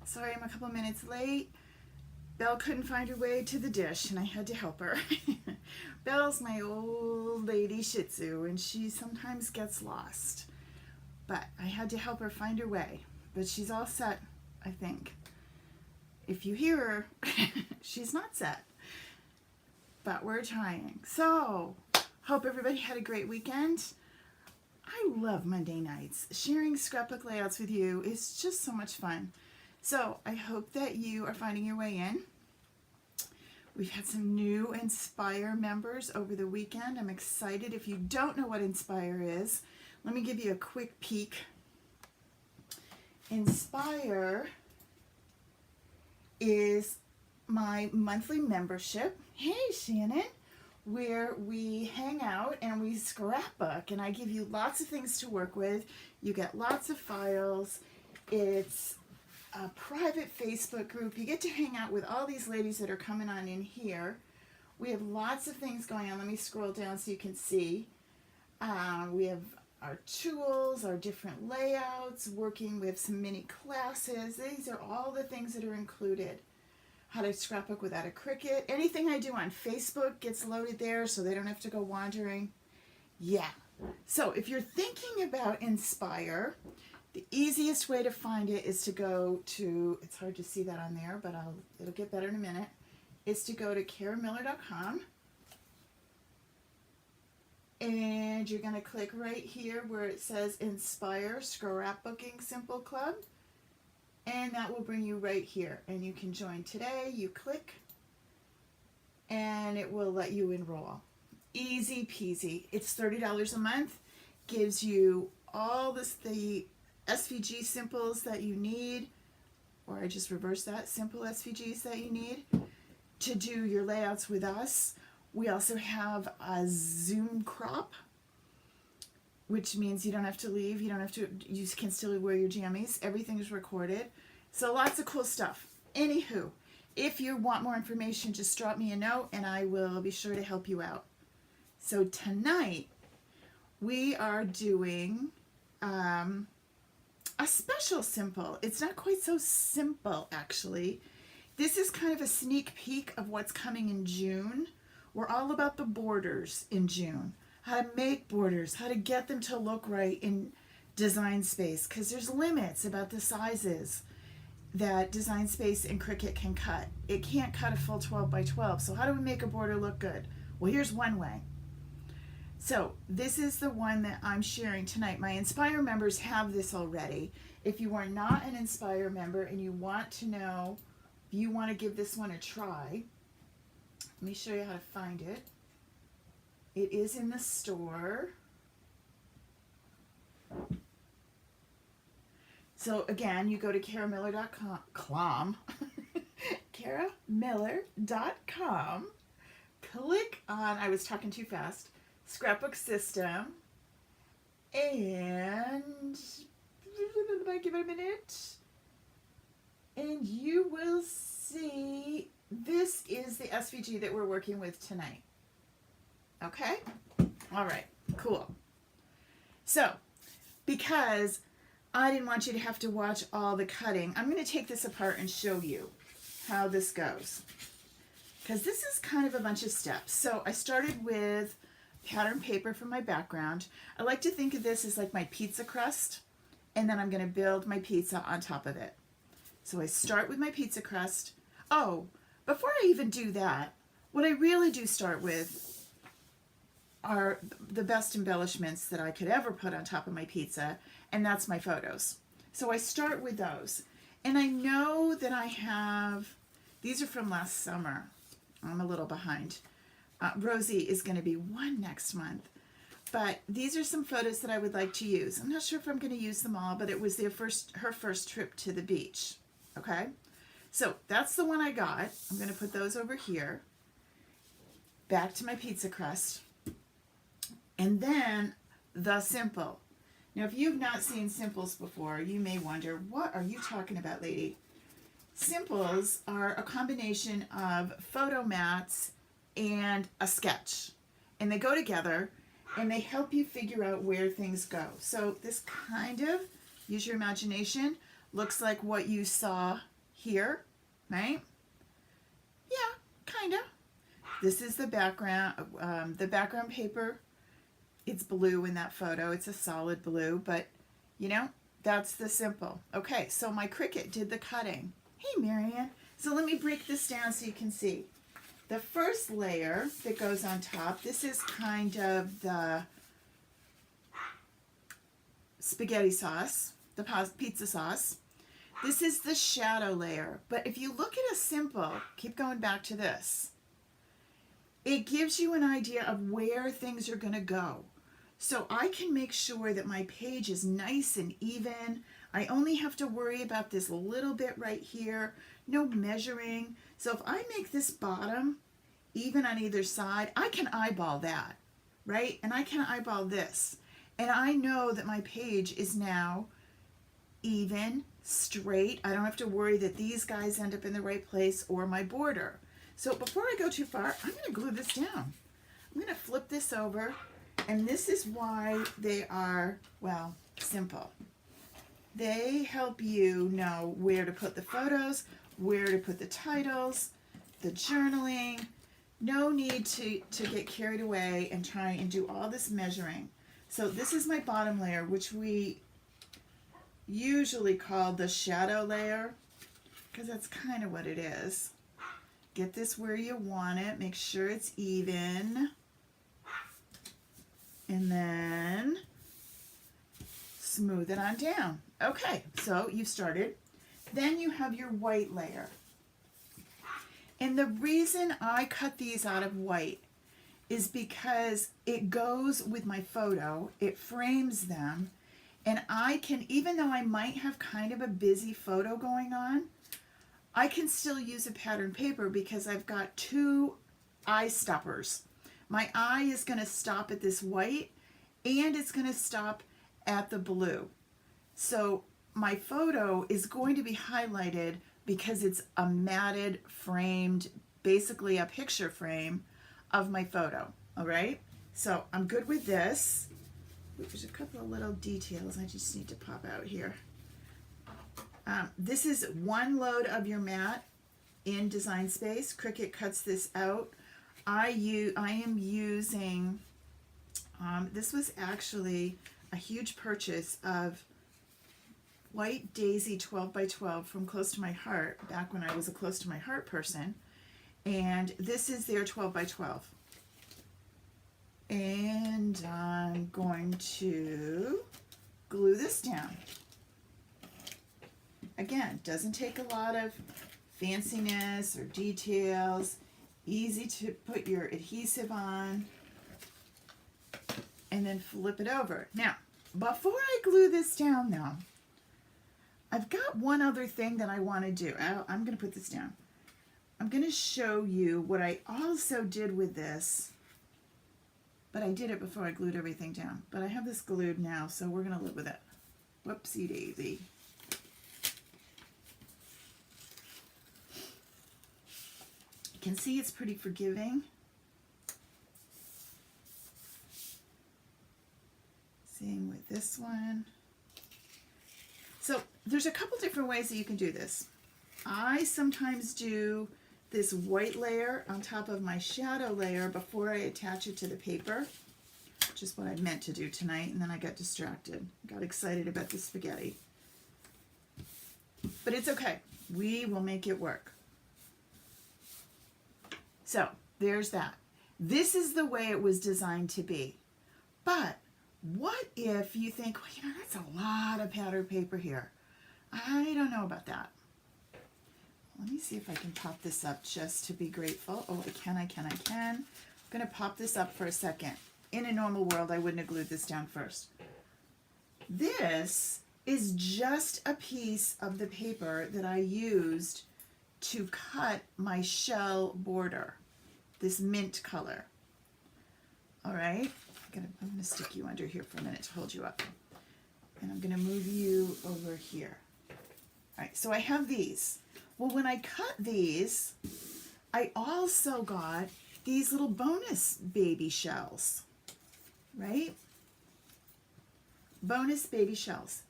Sorry I'm a couple minutes late. Belle couldn't find her way to the dish and I had to help her. Belle's my old lady Shih Tzu and she sometimes gets lost. But I had to help her find her way. But she's all set, I think. If you hear her, she's not set. But we're trying. So, hope everybody had a great weekend. I love Monday nights. Sharing scrapbook layouts with you is just so much fun. So I hope that you are finding your way in. We've had some new Inspire members over the weekend. I'm excited. If you don't know what Inspire is, let me give you a quick peek. Inspire is my monthly membership. Hey, Shannon. Where we hang out and we scrapbook, and I give you lots of things to work with. You get lots of files. It's a private Facebook group. You get to hang out with all these ladies that are coming on in here. We have lots of things going on. Let me scroll down so you can see. We have our tools, our different layouts, working with some mini classes. These are all the things that are included. How to scrapbook without a Cricut. Anything I do on Facebook gets loaded there so they don't have to go wandering. Yeah. So if you're thinking about Inspire, the easiest way to find it is to go to, it's hard to see that on there, but it'll get better in a minute, is to go to karamiller.com. And you're going to click right here where it says Inspire Scrapbooking Simple Club. And that will bring you right here. And you can join today. You click and it will let you enroll. Easy peasy. It's $30 a month. Gives you all the SVG simples that you need. Or I just reversed that. Simple SVGs that you need to do your layouts with us. We also have a Zoom crop, which means you don't have to leave. You can still wear your jammies. Everything is recorded. So lots of cool stuff. Anywho, if you want more information, just drop me a note and I will be sure to help you out. So tonight we are doing a special simple. It's not quite so simple, actually. This is kind of a sneak peek of what's coming in June. We're all about the borders in June. How to make borders, how to get them to look right in Design Space, because there's limits about the sizes that Design Space and Cricut can cut. It can't cut a full 12 by 12. So how do we make a border look good? Well, here's one way. So this is the one that I'm sharing tonight. My Inspire members have this already. If you are not an Inspire member and you want to know, if you want to give this one a try, let me show you how to find it. It is in the store. So again, you go to karamiller.com, karamiller.com, click on, I was talking too fast, Scrapbook System, and give it a minute, and you will see this is the SVG that we're working with tonight. Okay? All right, cool. So, because I didn't want you to have to watch all the cutting, I'm going to take this apart and show you how this goes. Because this is kind of a bunch of steps. So I started with pattern paper for my background. I like to think of this as like my pizza crust, and then I'm going to build my pizza on top of it. So I start with my pizza crust. Oh, before I even do that, what I really do start with are the best embellishments that I could ever put on top of my pizza, and that's my photos. So I start with those. And I know that I have, these are from last summer. I'm a little behind. Rosie is going to be one next month. But these are some photos that I would like to use. I'm not sure if I'm going to use them all, but it was her first trip to the beach. Okay? So that's the one I got. I'm going to put those over here. Back to my pizza crust. And then the simple. Now, if you've not seen simples before, you may wonder, what are you talking about, lady? Simples are a combination of photo mats and a sketch. And they go together, and they help you figure out where things go. So this kind of, use your imagination, looks like what you saw here, right? Yeah, kind of. This is the background paper. It's blue in that photo. It's a solid blue, but you know, that's the simple. Okay, so my Cricut did the cutting. Hey, Marianne. So let me break this down so you can see. The first layer that goes on top, this is kind of the spaghetti sauce, the pizza sauce. This is the shadow layer. But if you look at a simple, keep going back to this, it gives you an idea of where things are going to go. So I can make sure that my page is nice and even. I only have to worry about this little bit right here, no measuring. So if I make this bottom even on either side, I can eyeball that, right? And I can eyeball this. And I know that my page is now even, straight. I don't have to worry that these guys end up in the right place or my border. So before I go too far, I'm going to glue this down. I'm going to flip this over. And this is why they are, well, simple. They help you know where to put the photos, where to put the titles, the journaling. No need to get carried away and try and do all this measuring. So this is my bottom layer, which we usually call the shadow layer, because that's kind of what it is. Get this where you want it. Make sure it's even. And then smooth it on down. Okay, so you've started. Then you have your white layer. And the reason I cut these out of white is because it goes with my photo, it frames them, and I can, even though I might have kind of a busy photo going on, I can still use a pattern paper because I've got two eye stoppers. My eye is going to stop at this white and it's going to stop at the blue. So my photo is going to be highlighted because it's a matted, framed, basically a picture frame of my photo. All right, so I'm good with this. There's a couple of little details I just need to pop out here. This is one load of your mat in Design Space. Cricut cuts this out. I am using, this was actually a huge purchase of White Daisy 12 by 12 from Close to My Heart, back when I was a Close to My Heart person. And this is their 12 by 12. And I'm going to glue this down. Again, doesn't take a lot of fanciness or details. Easy to put your adhesive on and then flip it over. Now, before I glue this down though, I've got one other thing that I want to do. I'm going to put this down. I'm going to show you what I also did with this, but I did it before I glued everything down. But I have this glued now, so we're going to live with it. Whoopsie daisy. You can see it's pretty forgiving. Same with this one. So there's a couple different ways that you can do this. I sometimes do this white layer on top of my shadow layer before I attach it to the paper, which is what I meant to do tonight, and then I got distracted. Got excited about the spaghetti. But it's okay. We will make it work. So there's that. This is the way it was designed to be. But what if you think, well, you know, that's a lot of pattern paper here. I don't know about that. Let me see if I can pop this up just to be grateful. Oh, I can. I'm going to pop this up for a second. In a normal world, I wouldn't have glued this down first. This is just a piece of the paper that I used to cut my shell border, this mint color. All right, I'm gonna stick you under here for a minute to hold you up. And I'm gonna move you over here. All right, so I have these. Well, when I cut these, I also got these little bonus baby shells, right? Bonus baby shells.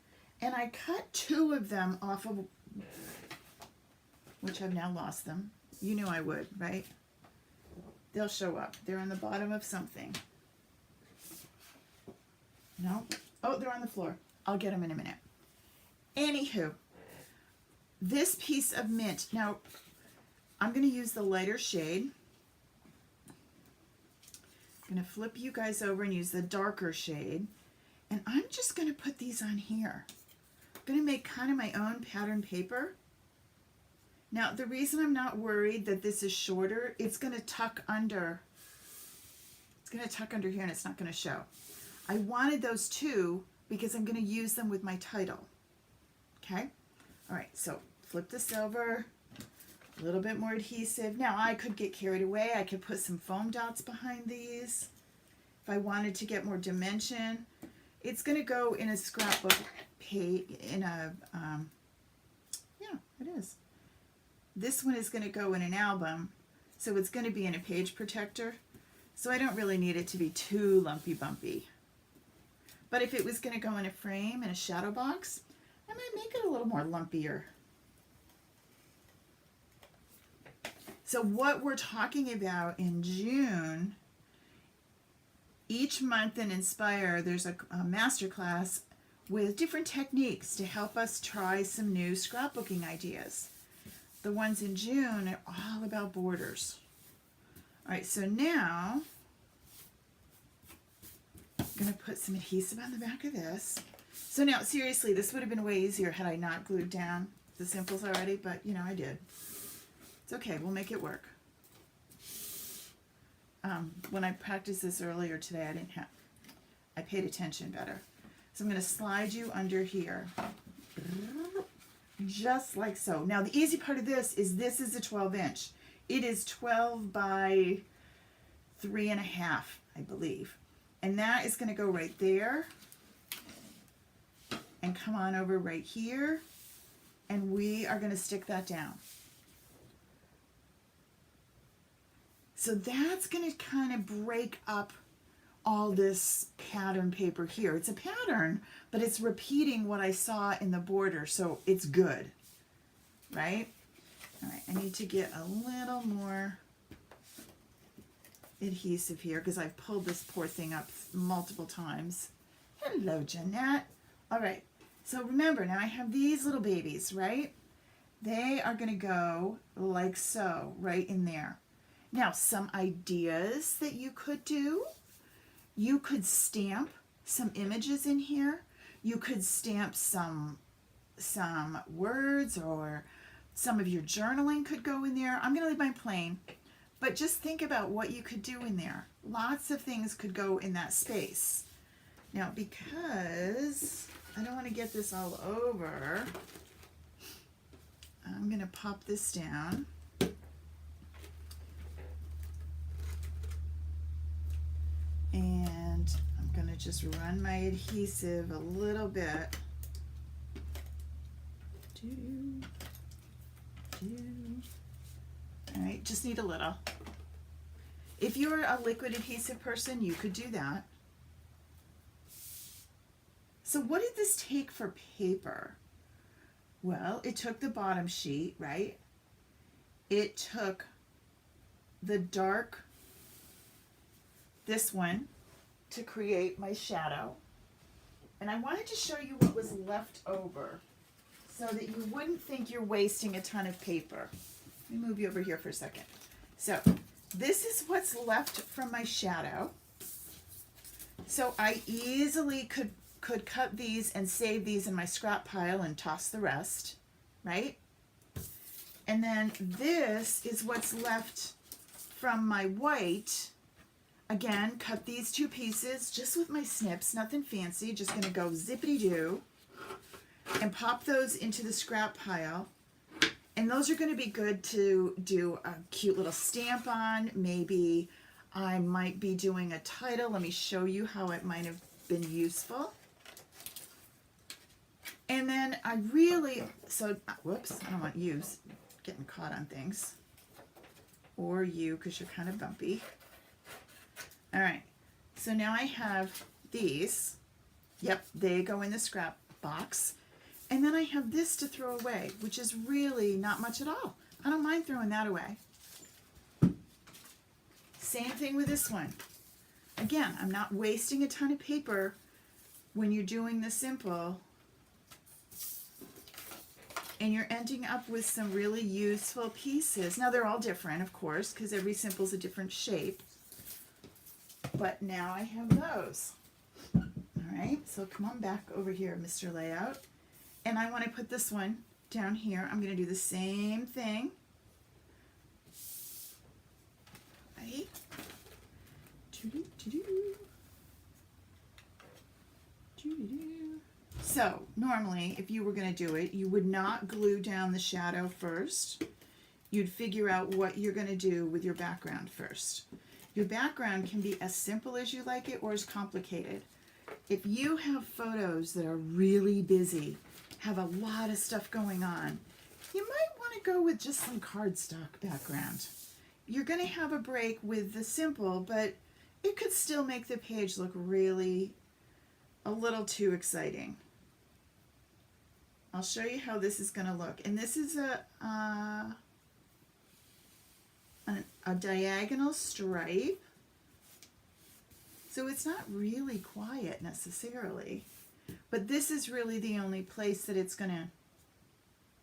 And I cut two of them off of which I've now lost them. You knew I would, right? They'll show up. They're on the bottom of something. No? Oh, they're on the floor. I'll get them in a minute. Anywho, this piece of mint. Now, I'm going to use the lighter shade. I'm going to flip you guys over and use the darker shade. And I'm just going to put these on here. I'm going to make kind of my own pattern paper. Now, the reason I'm not worried that this is shorter, it's going to tuck under. It's going to tuck under here and it's not going to show. I wanted those two because I'm going to use them with my title. Okay? All right, so flip this over. A little bit more adhesive. Now, I could get carried away. I could put some foam dots behind these if I wanted to get more dimension. It's going to go in a scrapbook page, yeah, it is. This one is going to go in an album, so it's going to be in a page protector. So I don't really need it to be too lumpy bumpy. But if it was going to go in a frame in a shadow box, I might make it a little more lumpier. So what we're talking about in June, each month in Inspire, there's a masterclass with different techniques to help us try some new scrapbooking ideas. The ones in June are all about borders. All right, so now I'm going to put some adhesive on the back of this. So now, seriously, this would have been way easier had I not glued down the simples already, but, you know, I did. It's okay, we'll make it work. When I practiced this earlier today, I paid attention better. So I'm going to slide you under here. Just like so. Now, the easy part of this is a 12-inch. It is 12 by 3.5, I believe. And that is going to go right there and come on over right here. And we are going to stick that down. So that's going to kind of break up all this pattern paper here. It's a pattern, but it's repeating what I saw in the border, so it's good, right? All right, I need to get a little more adhesive here because I've pulled this poor thing up multiple times. Hello, Jeanette. All right, so remember, now I have these little babies, right? They are going to go like so, right in there. Now, some ideas that you could do. You could stamp some images in here. You could stamp some words, or some of your journaling could go in there. I'm going to leave mine plain, but just think about what you could do in there. Lots of things could go in that space. Now, because I don't want to get this all over, I'm going to pop this down. And I'm going to just run my adhesive a little bit. All right, just need a little. If you're a liquid adhesive person, you could do that. So what did this take for paper? Well, it took the bottom sheet, right? It took the dark, this one, to create my shadow. And I wanted to show you what was left over so that you wouldn't think you're wasting a ton of paper. Let me move you over here for a second. So this is what's left from my shadow. So I easily could cut these and save these in my scrap pile and toss the rest, right? And then this is what's left from my white. Again, cut these two pieces just with my snips, nothing fancy, just going to go zippity-doo and pop those into the scrap pile. And those are going to be good to do a cute little stamp on. Maybe I might be doing a title. Let me show you how it might have been useful. And then I really, whoops, I don't want you getting caught on things. Or you, because you're kind of bumpy. All right, so now I have these. Yep, they go in the scrap box. And then I have this to throw away, which is really not much at all. I don't mind throwing that away. Same thing with this one. Again, I'm not wasting a ton of paper when you're doing the simple, and you're ending up with some really useful pieces. Now they're all different, of course, because every simple is a different shape. But now I have those. All right, so come on back over here, Mr. Layout. And I want to put this one down here. I'm going to do the same thing. Right? So normally, if you were going to do it, you would not glue down the shadow first. You'd figure out what you're going to do with your background first. Your background can be as simple as you like it or as complicated. If you have photos that are really busy, have a lot of stuff going on, you might want to go with just some cardstock background. You're going to have a break with the simple, but it could still make the page look really a little too exciting. I'll show you how this is going to look. And this is a diagonal stripe. So it's not really quiet necessarily, but this is really the only place that it's gonna,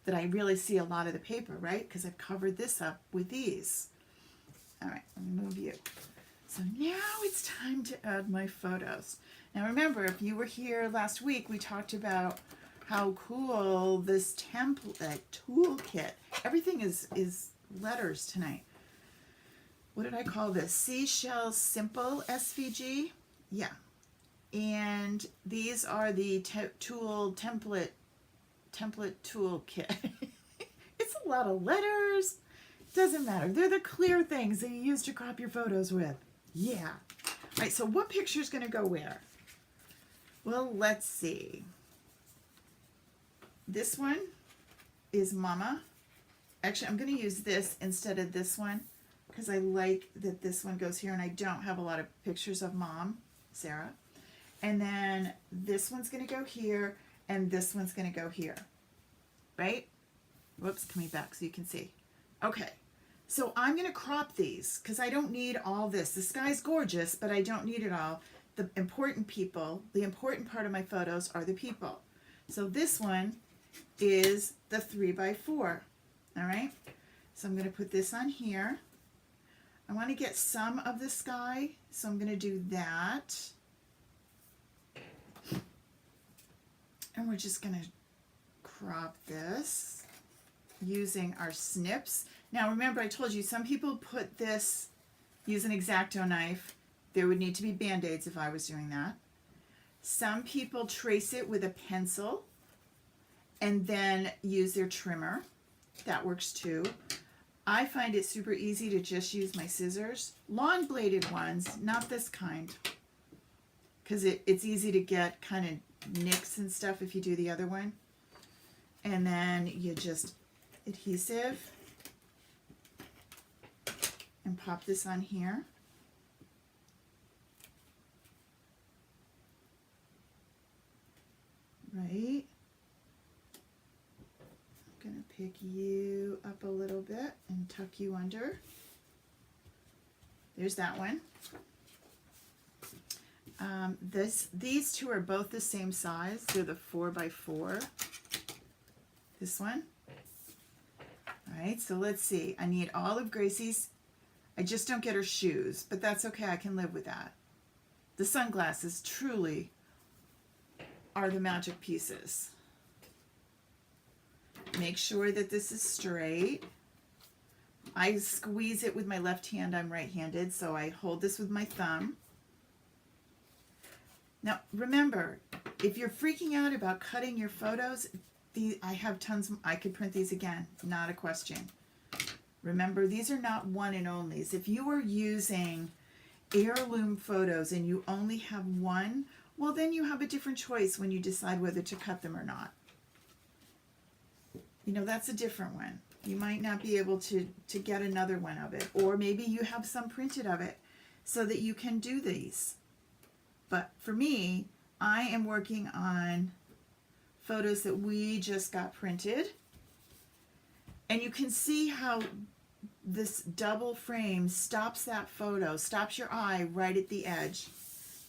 that I really see a lot of the paper, right? Because I've covered this up with these. All right, let me move you. So now it's time to add my photos. Now remember, if you were here last week, we talked about how cool this template toolkit, everything is letters tonight. What did I call this? Seashells Simple SVG? Yeah. And these are the template toolkit. It's a lot of letters. Doesn't matter. They're the clear things that you use to crop your photos with. Yeah. All right, so what picture is going to go where? Well, let's see. This one is Mama. Actually, I'm going to use this instead of this one, because I like that this one goes here and I don't have a lot of pictures of Mom, Sarah. And then this one's going to go here and this one's going to go here, right? Whoops, coming back so you can see. Okay, so I'm going to crop these because I don't need all this. The sky's gorgeous, but I don't need it all. The important people, the important part of my photos are the people. So this one is the 3x4, all right? So I'm going to put this on here. I want to get some of the sky, so I'm going to do that. And we're just going to crop this using our snips. Now remember, I told you some people put this, use an X-Acto knife. There would need to be Band-Aids if I was doing that. Some people trace it with a pencil and then use their trimmer. That works too. I find it super easy to just use my scissors. Long bladed ones, not this kind, because it's easy to get kind of nicks and stuff if you do the other one. And then you just adhesive and pop this on here. Right. I'm going to pick you up a little bit and tuck you under. There's that one. These two are both the same size. They're the 4x4. This one. All right, so let's see. I need all of Gracie's. I just don't get her shoes, but that's okay. I can live with that. The sunglasses truly are the magic pieces. Make sure that this is straight. I squeeze it with my left hand. I'm right-handed, so I hold this with my thumb. Now, remember, if you're freaking out about cutting your photos, I have tons. I could print these again, not a question. Remember, these are not one and onlys. If you are using heirloom photos and you only have one, well, then you have a different choice when you decide whether to cut them or not. You know, that's a different one. You might not be able to get another one of it, or maybe you have some printed of it so that you can do these. But for me, I am working on photos that we just got printed, And you can see how this double frame stops that photo, stops your eye right at the edge.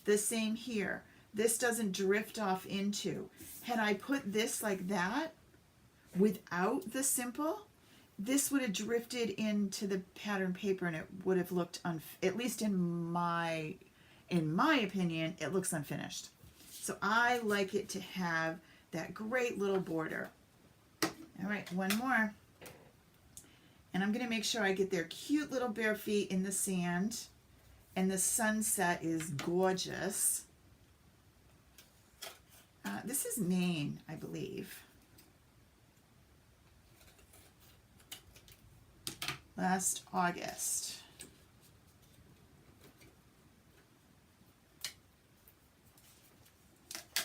The same here. This doesn't drift off into. Had I put this like that without the simple, this would have drifted into the pattern paper and it would have looked, at least in my opinion, it looks unfinished. So I like it to have that great little border. All right, one more. And I'm going to make sure I get their cute little bare feet in the sand. And the sunset is gorgeous. This is Maine, I believe. Last August.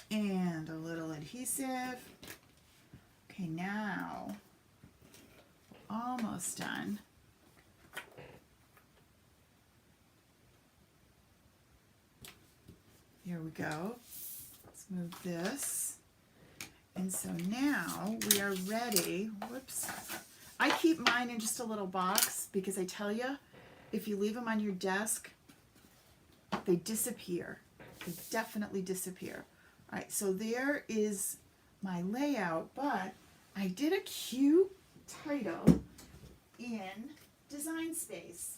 And a little adhesive. Okay, now almost done. Here we go. Let's move this. And so now we are ready. Whoops. I keep mine in just a little box because I tell you, if you leave them on your desk, they disappear. They definitely disappear. All right, so there is my layout, but I did a cute title in Design Space.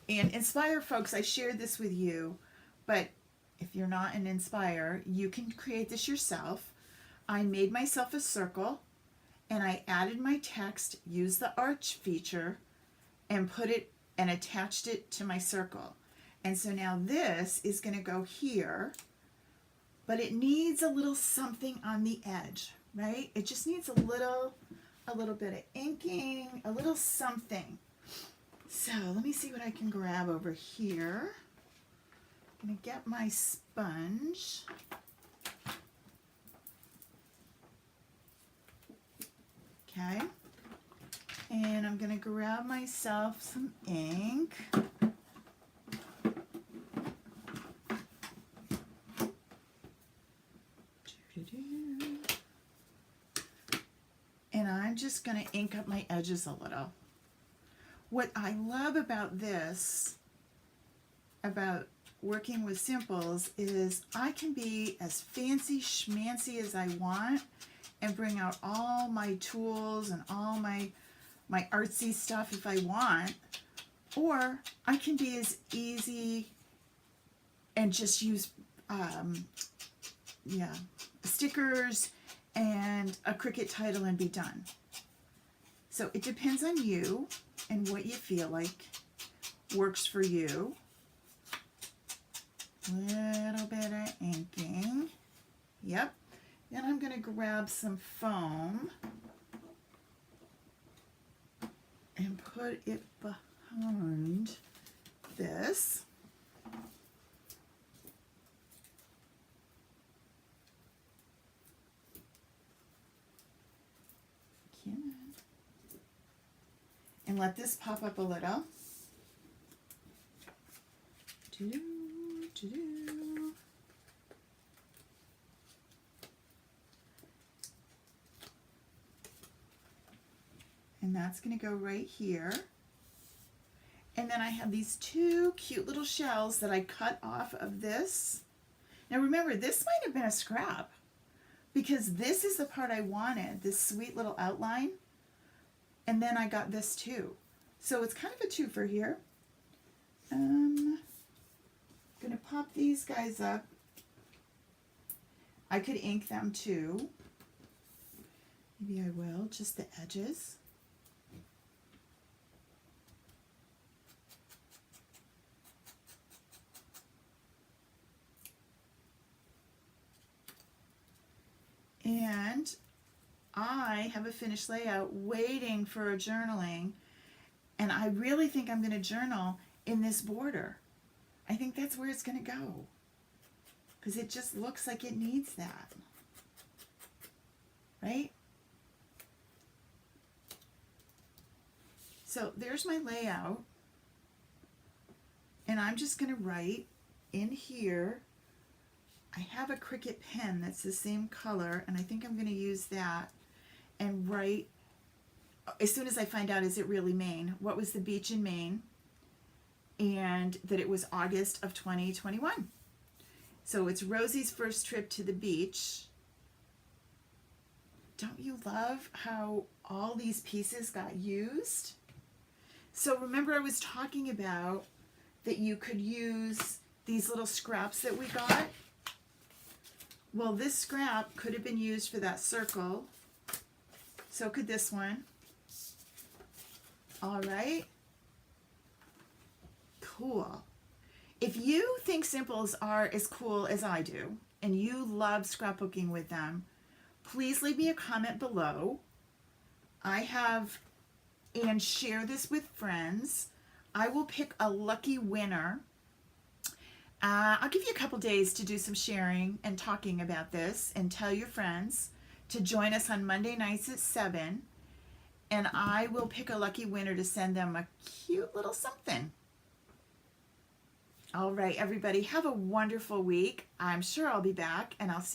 And Inspire, folks, I shared this with you, but if you're not an Inspire, you can create this yourself. I made myself a circle, and I added my text, used the arch feature, and put it and attached it to my circle. And so now this is going to go here, but it needs a little something on the edge, right? It just needs a little bit of inking, a little something. So let me see what I can grab over here. I'm going to get my sponge. Okay. And I'm going to grab myself some ink. And I'm just going to ink up my edges a little. What I love about this, about working with simples, is I can be as fancy schmancy as I want and bring out all my tools and all my artsy stuff if I want, or I can be as easy and just use stickers and a Cricut title and be done. So it depends on you and what you feel like works for you. Little bit of inking. Yep. Then I'm going to grab some foam and put it behind this. And let this pop up a little. And that's going to go right here. And then I have these two cute little shells that I cut off of this. Now remember, this might have been a scrap because this is the part I wanted, this sweet little outline. And then I got this too. So it's kind of a twofer here. I'm going to pop these guys up. I could ink them too. Maybe I will, just the edges. And I have a finished layout waiting for a journaling, and I really think I'm going to journal in this border. I think that's where it's going to go because it just looks like it needs that, right? So there's my layout, and I'm just going to write in here. I have a Cricut pen that's the same color, and I think I'm going to use that. and write, as soon as I find out, is it really Maine? What was the beach in Maine? And that it was August of 2021. So it's Rosie's first trip to the beach. Don't you love how all these pieces got used? So remember I was talking about that you could use these little scraps that we got? Well, this scrap could have been used for that circle. So could this one. All right. Cool. If you think simples are as cool as I do, and you love scrapbooking with them, please leave me a comment below. And share this with friends. I will pick a lucky winner. I'll give you a couple days to do some sharing and talking about this, and tell your friends to join us on Monday nights at 7, and I will pick a lucky winner to send them a cute little something. All right, everybody, have a wonderful week. I'm sure I'll be back, and I'll see